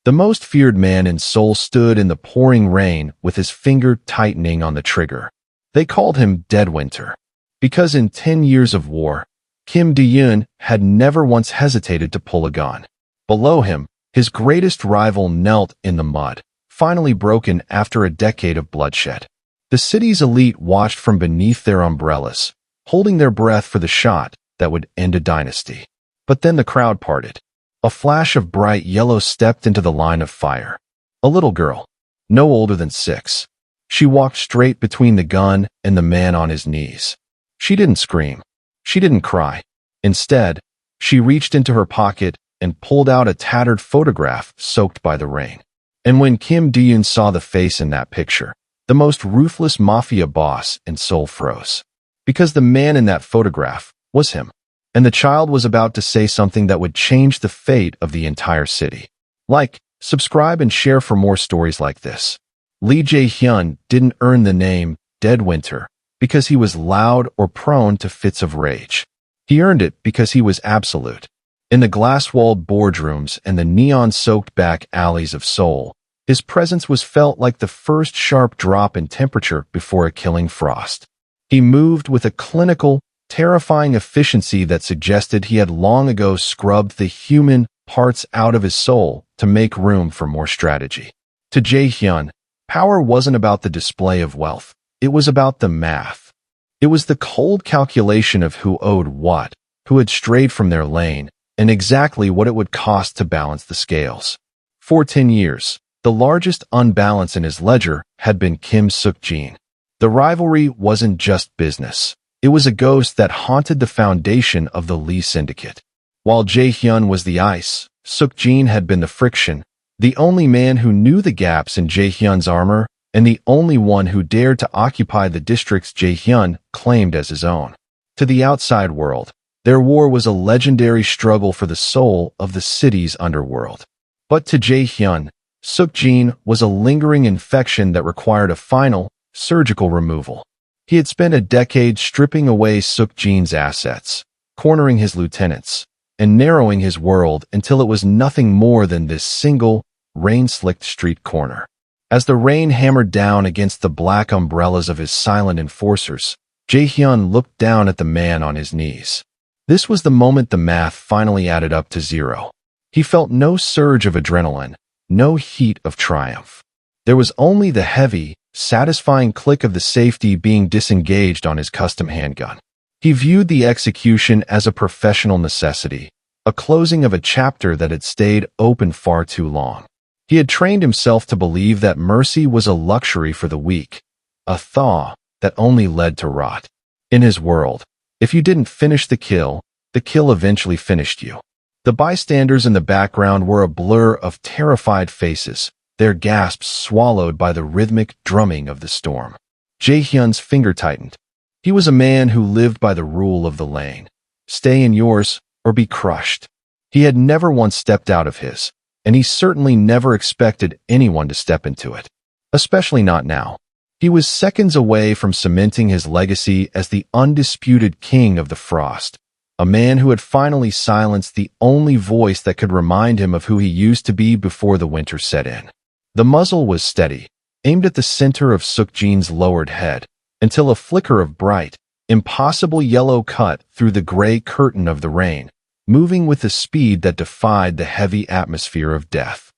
The most feared man in Seoul stood in the pouring rain with his finger tightening on the trigger. They called him Dead Winter, because in 10 years of war, Kim Do-yoon had never once hesitated to pull a gun. Below him, his greatest rival knelt in the mud, finally broken after a decade of bloodshed. The city's elite watched from beneath their umbrellas, holding their breath for the shot that would end a dynasty. But then the crowd parted. A flash of bright yellow stepped into the line of fire. A little girl, no older than 6. She walked straight between the gun and the man on his knees. She didn't scream. She didn't cry. Instead, she reached into her pocket and pulled out a tattered photograph soaked by the rain. And when Kim Do-yoon saw the face in that picture, the most ruthless mafia boss in Seoul froze. Because the man in that photograph was him. And the child was about to say something that would change the fate of the entire city. Like, subscribe and share for more stories like this. Lee Jae-hyun didn't earn the name Dead Winter because he was loud or prone to fits of rage. He earned it because he was absolute. In the glass-walled boardrooms and the neon-soaked back alleys of Seoul, his presence was felt like the first sharp drop in temperature before a killing frost. He moved with a clinical, terrifying efficiency that suggested he had long ago scrubbed the human parts out of his soul to make room for more strategy. To Jae-hyun, power wasn't about the display of wealth. It was about the math. It was the cold calculation of who owed what, who had strayed from their lane, and exactly what it would cost to balance the scales. For 10 years, the largest unbalance in his ledger had been Kim Suk-jin. The rivalry wasn't just business. It was a ghost that haunted the foundation of the Lee Syndicate. While Jae-hyun was the ice, Suk-jin had been the friction, the only man who knew the gaps in Jae-hyun's armor, and the only one who dared to occupy the districts Jae-hyun claimed as his own. To the outside world, their war was a legendary struggle for the soul of the city's underworld. But to Jae-hyun, Suk-jin was a lingering infection that required a final, surgical removal. He had spent a decade stripping away Suk-jin's assets, cornering his lieutenants, and narrowing his world until it was nothing more than this single, rain-slicked street corner. As the rain hammered down against the black umbrellas of his silent enforcers, Jae-hyun looked down at the man on his knees. This was the moment the math finally added up to 0. He felt no surge of adrenaline, no heat of triumph. There was only the heavy, satisfying click of the safety being disengaged on his custom handgun. He viewed the execution as a professional necessity, a closing of a chapter that had stayed open far too long. He had trained himself to believe that mercy was a luxury for the weak, a thaw that only led to rot. In his world, if you didn't finish the kill eventually finished you. The bystanders in the background were a blur of terrified faces, their gasps swallowed by the rhythmic drumming of the storm. Jae-hyun's finger tightened. He was a man who lived by the rule of the lane. Stay in yours or be crushed. He had never once stepped out of his, and he certainly never expected anyone to step into it. Especially not now. He was seconds away from cementing his legacy as the undisputed king of the frost, a man who had finally silenced the only voice that could remind him of who he used to be before the winter set in. The muzzle was steady, aimed at the center of Suk-jin's lowered head, until a flicker of bright, impossible yellow cut through the gray curtain of the rain, moving with a speed that defied the heavy atmosphere of death.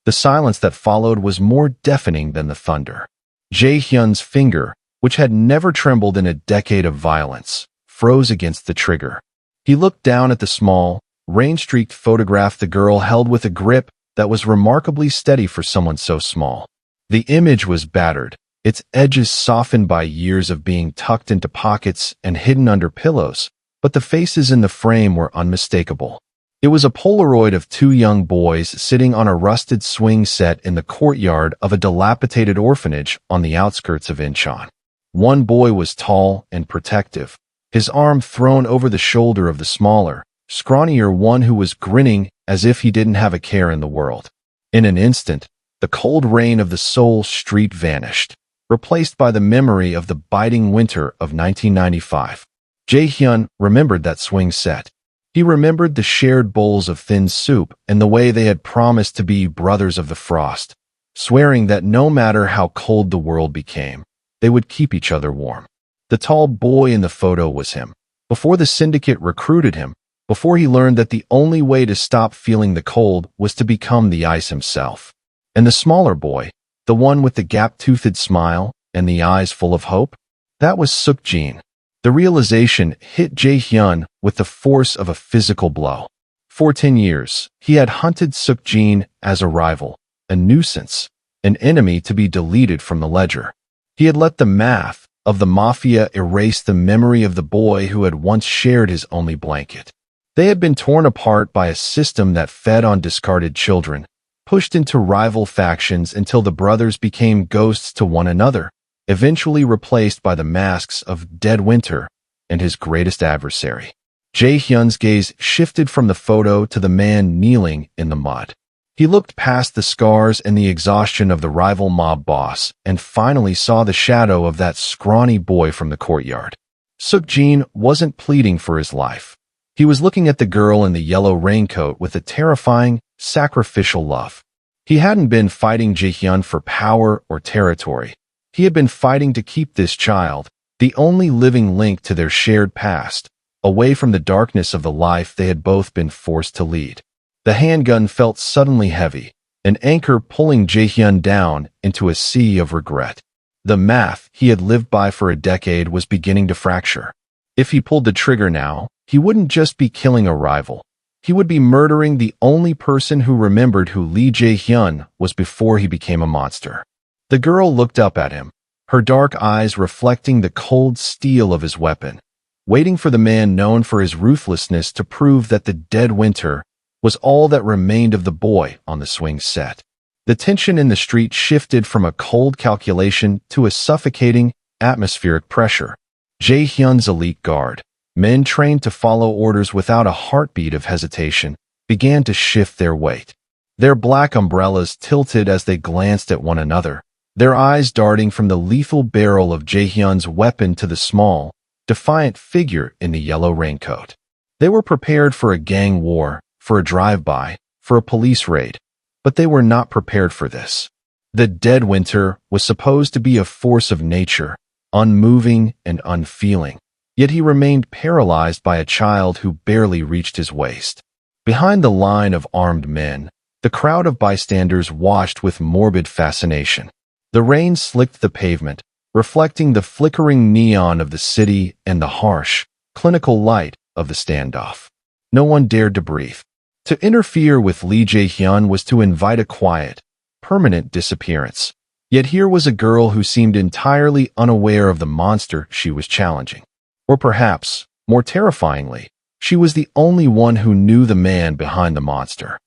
The silence that followed was more deafening than the thunder. Jae-hyun's finger, which had never trembled in a decade of violence, froze against the trigger. He looked down at the small, rain-streaked photograph the girl held with a grip that was remarkably steady for someone so small. The image was battered, its edges softened by years of being tucked into pockets and hidden under pillows, but the faces in the frame were unmistakable. It was a Polaroid of 2 young boys sitting on a rusted swing set in the courtyard of a dilapidated orphanage on the outskirts of Incheon. One boy was tall and protective, his arm thrown over the shoulder of the smaller, scrawnier one who was grinning as if he didn't have a care in the world. In an instant, the cold rain of the Seoul street vanished, replaced by the memory of the biting winter of 1995. Jae-hyun remembered that swing set. He remembered the shared bowls of thin soup and the way they had promised to be brothers of the frost, swearing that no matter how cold the world became, they would keep each other warm. The tall boy in the photo was him. Before the syndicate recruited him, before he learned that the only way to stop feeling the cold was to become the ice himself. And the smaller boy, the one with the gap-toothed smile and the eyes full of hope, that was Suk-jin. The realization hit Jae-hyun with the force of a physical blow. For 10 years, he had hunted Suk-jin as a rival, a nuisance, an enemy to be deleted from the ledger. He had let the math of the Mafia erase the memory of the boy who had once shared his only blanket. They had been torn apart by a system that fed on discarded children, pushed into rival factions until the brothers became ghosts to one another, eventually replaced by the masks of Dead Winter and his greatest adversary. Jae-hyun's gaze shifted from the photo to the man kneeling in the mud. He looked past the scars and the exhaustion of the rival mob boss and finally saw the shadow of that scrawny boy from the courtyard. Suk-jin wasn't pleading for his life. He was looking at the girl in the yellow raincoat with a terrifying, sacrificial love. He hadn't been fighting Jae-hyun for power or territory. He had been fighting to keep this child, the only living link to their shared past, away from the darkness of the life they had both been forced to lead. The handgun felt suddenly heavy, an anchor pulling Jae-hyun down into a sea of regret. The math he had lived by for a decade was beginning to fracture. If he pulled the trigger now, he wouldn't just be killing a rival. He would be murdering the only person who remembered who Lee Jae-hyun was before he became a monster. The girl looked up at him, her dark eyes reflecting the cold steel of his weapon, waiting for the man known for his ruthlessness to prove that the Dead Winter was all that remained of the boy on the swing set. The tension in the street shifted from a cold calculation to a suffocating, atmospheric pressure. Jae-hyun's elite guard, men trained to follow orders without a heartbeat of hesitation, began to shift their weight. Their black umbrellas tilted as they glanced at one another, their eyes darting from the lethal barrel of Jae-hyun's weapon to the small, defiant figure in the yellow raincoat. They were prepared for a gang war, for a drive-by, for a police raid, but they were not prepared for this. The Dead Winter was supposed to be a force of nature, unmoving and unfeeling, yet he remained paralyzed by a child who barely reached his waist. Behind the line of armed men, the crowd of bystanders watched with morbid fascination. The rain slicked the pavement, reflecting the flickering neon of the city and the harsh, clinical light of the standoff. No one dared to breathe. To interfere with Lee Jae-hyun was to invite a quiet, permanent disappearance. Yet here was a girl who seemed entirely unaware of the monster she was challenging. Or perhaps, more terrifyingly, she was the only one who knew the man behind the monster.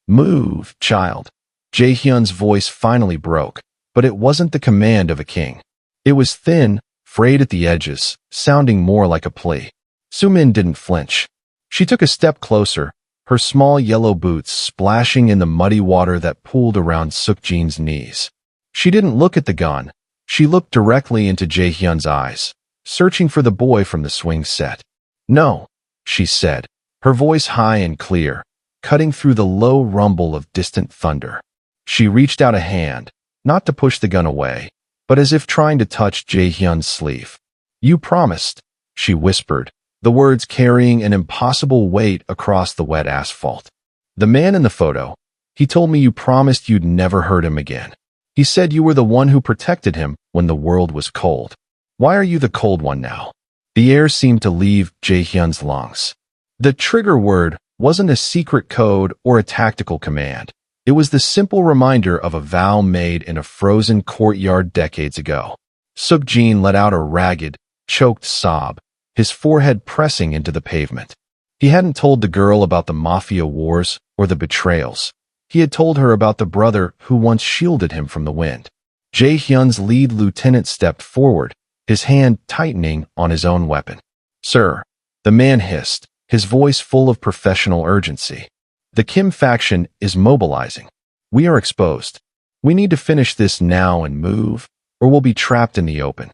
"Move, child." Jae-hyun's voice finally broke, but it wasn't the command of a king. It was thin, frayed at the edges, sounding more like a plea. Sumin didn't flinch. She took a step closer, her small yellow boots splashing in the muddy water that pooled around Suk-jin's knees. She didn't look at the gun. She looked directly into Jae-hyun's eyes, searching for the boy from the swing set. "No," she said, her voice high and clear, cutting through the low rumble of distant thunder. She reached out a hand, not to push the gun away, but as if trying to touch Jae-hyun's sleeve. "You promised," she whispered, the words carrying an impossible weight across the wet asphalt. "The man in the photo, he told me you promised you'd never hurt him again. He said you were the one who protected him when the world was cold. Why are you the cold one now?" The air seemed to leave Jae-hyun's lungs. The trigger word wasn't a secret code or a tactical command. It was the simple reminder of a vow made in a frozen courtyard decades ago. Suk-jin let out a ragged, choked sob, his forehead pressing into the pavement. He hadn't told the girl about the Mafia wars or the betrayals. He had told her about the brother who once shielded him from the wind. Jae-hyun's lead lieutenant stepped forward, his hand tightening on his own weapon. "Sir," the man hissed, his voice full of professional urgency. "The Kim faction is mobilizing. We are exposed. We need to finish this now and move, or we'll be trapped in the open."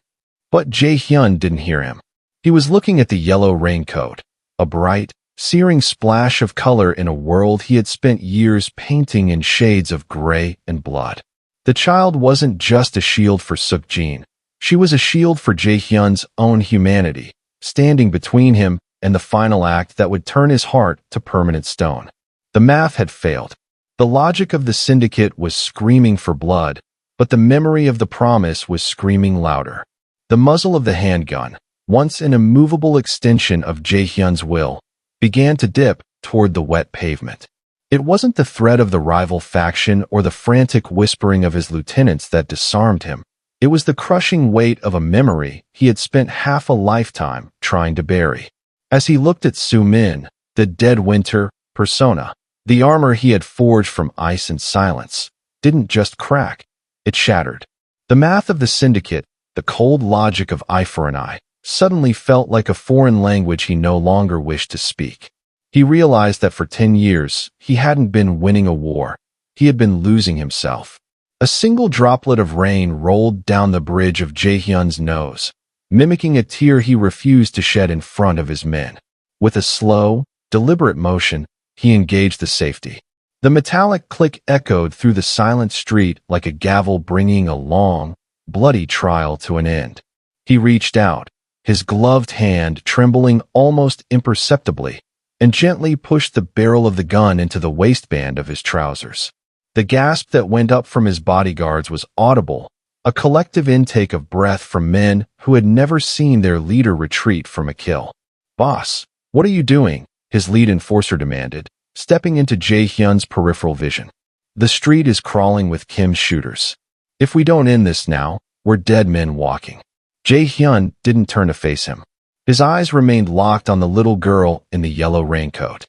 But Jae-hyun didn't hear him. He was looking at the yellow raincoat, a bright, searing splash of color in a world he had spent years painting in shades of gray and blood. The child wasn't just a shield for Suk-jin. She was a shield for Jae-hyun's own humanity, standing between him and the final act that would turn his heart to permanent stone. The math had failed. The logic of the syndicate was screaming for blood, but the memory of the promise was screaming louder. The muzzle of the handgun, once an immovable extension of Jae-hyun's will, began to dip toward the wet pavement. It wasn't the threat of the rival faction or the frantic whispering of his lieutenants that disarmed him. It was the crushing weight of a memory he had spent half a lifetime trying to bury. As he looked at Soo-min, the dead winter persona, the armor he had forged from ice and silence, didn't just crack, it shattered. The math of the syndicate, the cold logic of eye for an eye, suddenly felt like a foreign language he no longer wished to speak. He realized that for 10 years, he hadn't been winning a war. He had been losing himself. A single droplet of rain rolled down the bridge of Jae-hyun's nose, mimicking a tear he refused to shed in front of his men. With a slow, deliberate motion, he engaged the safety. The metallic click echoed through the silent street like a gavel bringing a long, bloody trial to an end. He reached out, his gloved hand trembling almost imperceptibly, and gently pushed the barrel of the gun into the waistband of his trousers. The gasp that went up from his bodyguards was audible, a collective intake of breath from men who had never seen their leader retreat from a kill. "Boss, what are you doing?" his lead enforcer demanded, stepping into Jae-hyun's peripheral vision. "The street is crawling with Kim's shooters. If we don't end this now, we're dead men walking." Jae-hyun didn't turn to face him. His eyes remained locked on the little girl in the yellow raincoat.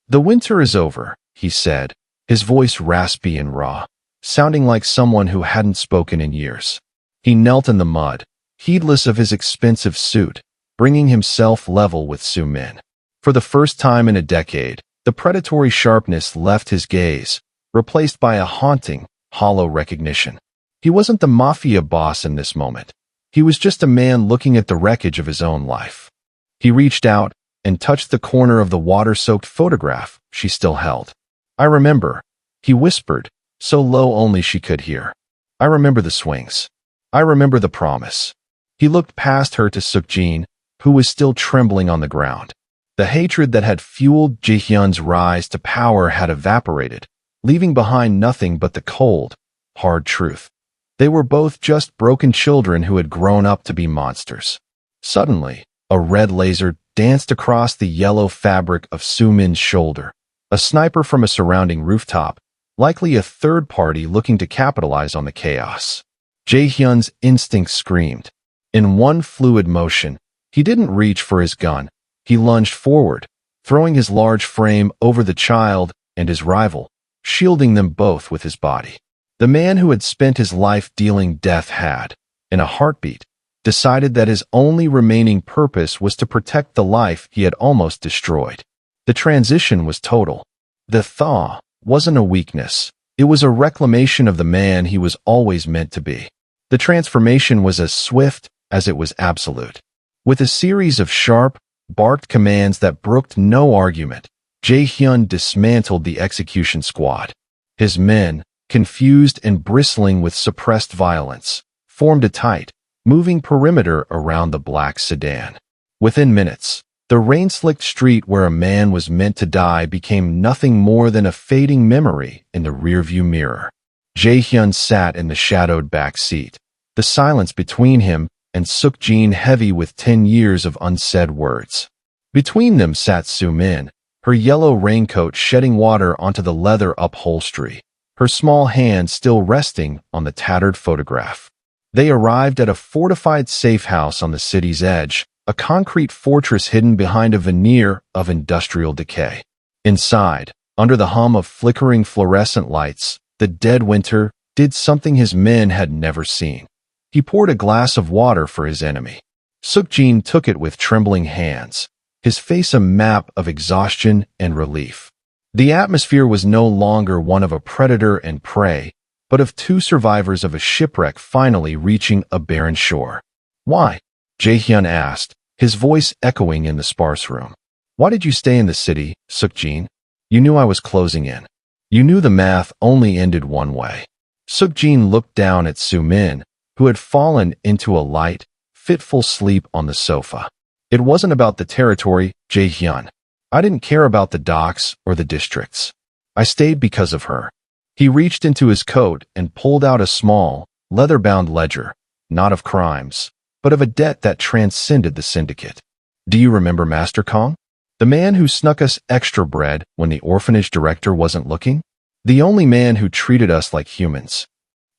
"The winter is over," he said, his voice raspy and raw, sounding like someone who hadn't spoken in years. He knelt in the mud, heedless of his expensive suit, bringing himself level with Soo-min. For the first time in a decade, the predatory sharpness left his gaze, replaced by a haunting, hollow recognition. He wasn't the Mafia boss in this moment. He was just a man looking at the wreckage of his own life. He reached out and touched the corner of the water-soaked photograph she still held. "I remember," he whispered, so low only she could hear. "I remember the swings. I remember the promise." He looked past her to Suk-jin, who was still trembling on the ground. The hatred that had fueled Jae-hyun's rise to power had evaporated, leaving behind nothing but the cold, hard truth. They were both just broken children who had grown up to be monsters. Suddenly, a red laser danced across the yellow fabric of Soo-min's shoulder. A sniper from a surrounding rooftop, likely a third party looking to capitalize on the chaos. Jae-hyun's instinct screamed. In one fluid motion, he didn't reach for his gun. He lunged forward, throwing his large frame over the child and his rival, shielding them both with his body. The man who had spent his life dealing death had, in a heartbeat, decided that his only remaining purpose was to protect the life he had almost destroyed. The transition was total. The thaw wasn't a weakness. It was a reclamation of the man he was always meant to be. The transformation was as swift as it was absolute. With a series of sharp, barked commands that brooked no argument, Jae-hyun dismantled the execution squad. His men, confused and bristling with suppressed violence, formed a tight, moving perimeter around the black sedan. Within minutes, the rain-slicked street where a man was meant to die became nothing more than a fading memory in the rearview mirror. Jae-hyun sat in the shadowed back seat, the silence between him and Suk-jin heavy with 10 years of unsaid words. Between them sat Soo-min, her yellow raincoat shedding water onto the leather upholstery, her small hand still resting on the tattered photograph. They arrived at a fortified safe house on the city's edge, a concrete fortress hidden behind a veneer of industrial decay. Inside, under the hum of flickering fluorescent lights, the dead winter did something his men had never seen. He poured a glass of water for his enemy. Suk-jin took it with trembling hands, his face a map of exhaustion and relief. The atmosphere was no longer one of a predator and prey, but of two survivors of a shipwreck finally reaching a barren shore. "Why?" Jae-hyun asked, his voice echoing in the sparse room. Why did you stay in the city, Sukjin? You knew I was closing in. You knew the math only ended one way. Sukjin looked down at Sumin, who had fallen into a light, fitful sleep on the sofa. It wasn't about the territory, Jae-hyun. I didn't care about the docks or the districts. I stayed because of her. He reached into his coat and pulled out a small, leather-bound ledger, not of crimes, but of a debt that transcended the syndicate. Do you remember Master Kong? The man who snuck us extra bread when the orphanage director wasn't looking? The only man who treated us like humans.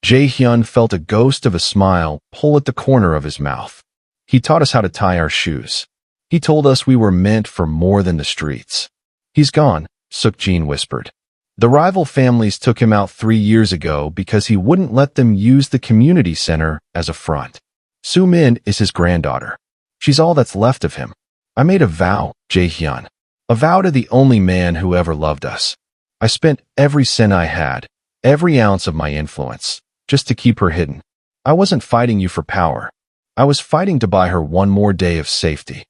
Jae-hyun felt a ghost of a smile pull at the corner of his mouth. He taught us how to tie our shoes. He told us we were meant for more than the streets. He's gone, Sukjin whispered. The rival families took him out 3 years ago because he wouldn't let them use the community center as a front. Sumin is his granddaughter. She's all that's left of him. I made a vow, Jae-hyun. A vow to the only man who ever loved us. I spent every cent I had, every ounce of my influence, just to keep her hidden. I wasn't fighting you for power. I was fighting to buy her one more day of safety.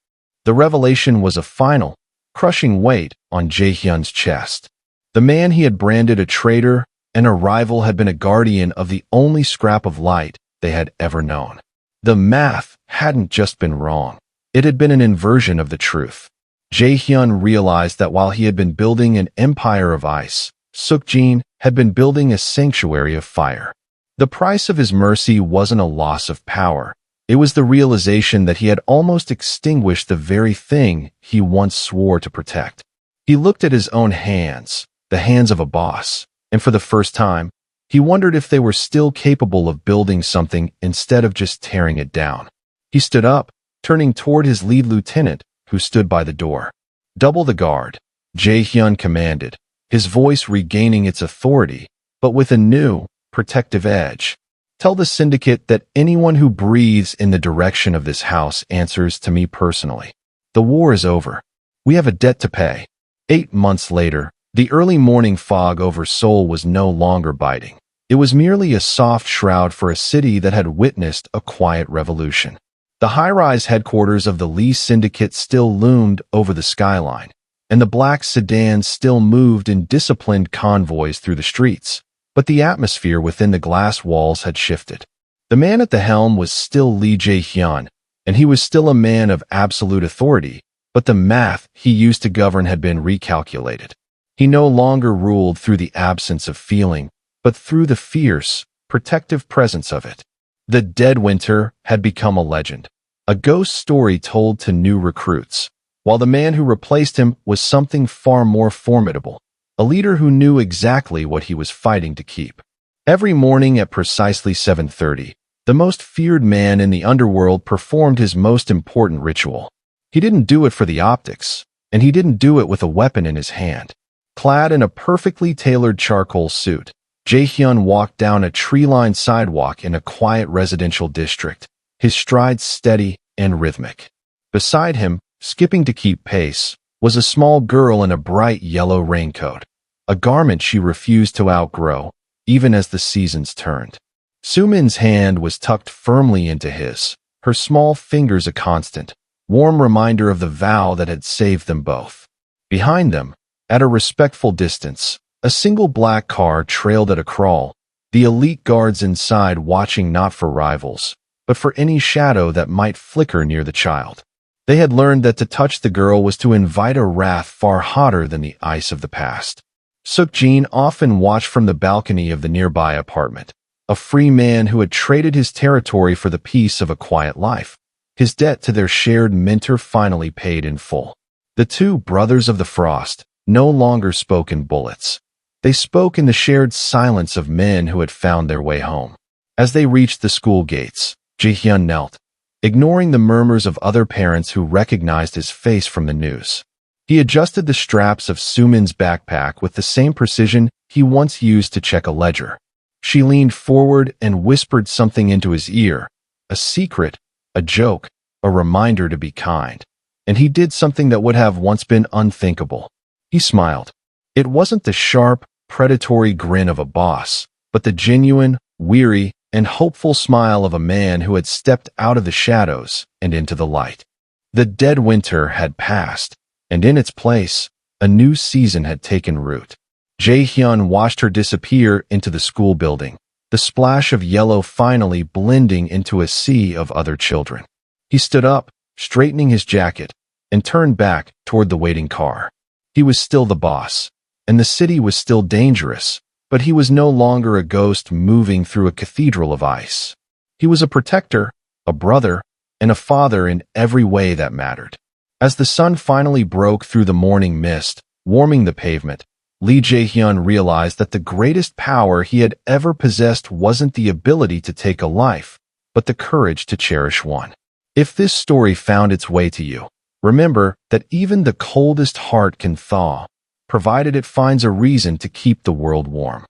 The revelation was a final, crushing weight on Jae-hyun's chest. The man he had branded a traitor and a rival had been a guardian of the only scrap of light they had ever known. The math hadn't just been wrong. It had been an inversion of the truth. Jae-hyun realized that while he had been building an empire of ice, Sukjin had been building a sanctuary of fire. The price of his mercy wasn't a loss of power. It was the realization that he had almost extinguished the very thing he once swore to protect. He looked at his own hands, the hands of a boss, and for the first time, he wondered if they were still capable of building something instead of just tearing it down. He stood up, turning toward his lead lieutenant, who stood by the door. Double the guard, Jae-hyun commanded, his voice regaining its authority, but with a new, protective edge. Tell the syndicate that anyone who breathes in the direction of this house answers to me personally. The war is over. We have a debt to pay. 8 months later, the early morning fog over Seoul was no longer biting. It was merely a soft shroud for a city that had witnessed a quiet revolution. The high-rise headquarters of the Lee Syndicate still loomed over the skyline, and the black sedans still moved in disciplined convoys through the streets. But the atmosphere within the glass walls had shifted. The man at the helm was still Lee Jae-hyun, and he was still a man of absolute authority, but the math he used to govern had been recalculated. He no longer ruled through the absence of feeling, but through the fierce, protective presence of it. The Dead Winter had become a legend, a ghost story told to new recruits, while the man who replaced him was something far more formidable, a leader who knew exactly what he was fighting to keep. Every morning at precisely 7:30, the most feared man in the underworld performed his most important ritual. He didn't do it for the optics, and he didn't do it with a weapon in his hand. Clad in a perfectly tailored charcoal suit, Jae-hyun walked down a tree-lined sidewalk in a quiet residential district, his strides steady and rhythmic. Beside him, skipping to keep pace, was a small girl in a bright yellow raincoat, a garment she refused to outgrow, even as the seasons turned. Sumin's hand was tucked firmly into his, her small fingers a constant, warm reminder of the vow that had saved them both. Behind them, at a respectful distance, a single black car trailed at a crawl, the elite guards inside watching not for rivals, but for any shadow that might flicker near the child. They had learned that to touch the girl was to invite a wrath far hotter than the ice of the past. Sukjin often watched from the balcony of the nearby apartment, a free man who had traded his territory for the peace of a quiet life. His debt to their shared mentor finally paid in full. The two brothers of the frost no longer spoke in bullets. They spoke in the shared silence of men who had found their way home. As they reached the school gates, Jae-hyun knelt, ignoring the murmurs of other parents who recognized his face from the news. He adjusted the straps of Sumin's backpack with the same precision he once used to check a ledger. She leaned forward and whispered something into his ear, a secret, a joke, a reminder to be kind. And he did something that would have once been unthinkable. He smiled. It wasn't the sharp, predatory grin of a boss, but the genuine, weary, and hopeful smile of a man who had stepped out of the shadows and into the light. The dead winter had passed, And in its place, a new season had taken root. Jae-hyun watched her disappear into the school building, the splash of yellow finally blending into a sea of other children. He stood up, straightening his jacket, and turned back toward the waiting car. He was still the boss, and the city was still dangerous, but he was no longer a ghost moving through a cathedral of ice. He was a protector, a brother, and a father in every way that mattered. As the sun finally broke through the morning mist, warming the pavement, Lee Jae-hyun realized that the greatest power he had ever possessed wasn't the ability to take a life, but the courage to cherish one. If this story found its way to you, remember that even the coldest heart can thaw, provided it finds a reason to keep the world warm.